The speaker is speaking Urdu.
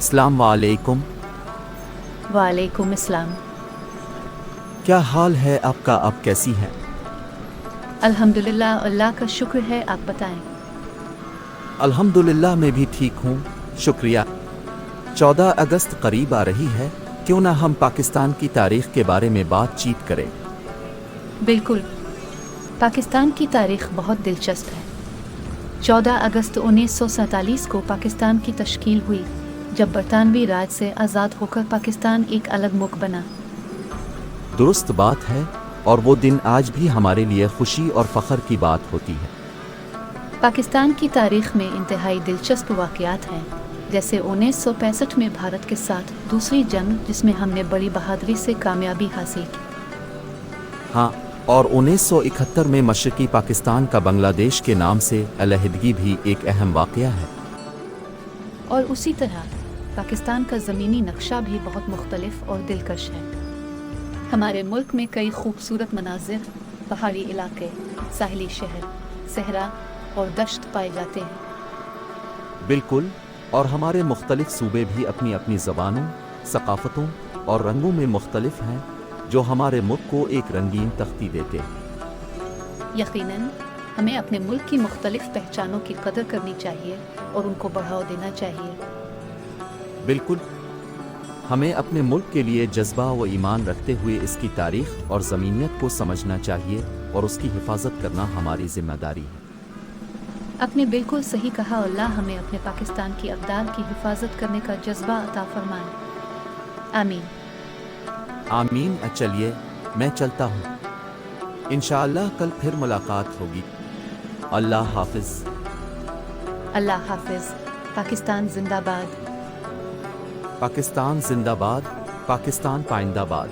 السلام علیکم۔ وعلیکم السلام۔ کیا حال ہے آپ کا؟ آپ کیسی ہیں؟ الحمدللہ، اللہ کا شکر ہے، آپ بتائیں۔ الحمدللہ میں بھی ٹھیک ہوں، شکریہ۔ 14 اگست قریب آ رہی ہے، کیوں نہ ہم پاکستان کی تاریخ کے بارے میں بات چیت کریں؟ بالکل، پاکستان کی تاریخ بہت دلچسپ ہے۔ 14 اگست 1947 کو پاکستان کی تشکیل ہوئی، جب برطانوی راج سے آزاد ہو کر پاکستان ایک الگ ملک بنا۔ درست بات ہے، اور وہ دن آج بھی ہمارے لیے خوشی اور فخر کی بات ہوتی ہے۔ پاکستان کی تاریخ میں انتہائی دلچسپ واقعات ہیں، جیسے 1965 میں بھارت کے ساتھ دوسری جنگ، جس میں ہم نے بڑی بہادری سے کامیابی حاصل کی۔ ہاں، اور 1971 میں مشرقی پاکستان کا بنگلہ دیش کے نام سے علیحدگی بھی ایک اہم واقعہ ہے۔ اور اسی طرح پاکستان کا زمینی نقشہ بھی بہت مختلف اور دلکش ہے۔ ہمارے ملک میں کئی خوبصورت مناظر، پہاڑی علاقے، ساحلی شہر، صحرا اور دشت پائے جاتے ہیں۔ بالکل، اور ہمارے مختلف صوبے بھی اپنی اپنی زبانوں، ثقافتوں اور رنگوں میں مختلف ہیں، جو ہمارے ملک کو ایک رنگین تختی دیتے ہیں۔ یقیناً ہمیں اپنے ملک کی مختلف پہچانوں کی قدر کرنی چاہیے اور ان کو بڑھاوا دینا چاہیے۔ بالکل، ہمیں اپنے ملک کے لیے جذبہ و ایمان رکھتے ہوئے اس کی تاریخ اور زمینیت کو سمجھنا چاہیے، اور اس کی حفاظت کرنا ہماری ذمہ داری ہے۔ آپ نے بالکل صحیح کہا، اللہ ہمیں اپنے پاکستان کی اقدار کی حفاظت کرنے کا جذبہ عطا فرمائے۔ آمین۔ آمین۔ چلیے میں چلتا ہوں، انشاءاللہ کل پھر ملاقات ہوگی۔ اللہ حافظ۔ اللہ حافظ۔ پاکستان زندہ باد۔ پاکستان زندہ باد، پاکستان پائندہ باد۔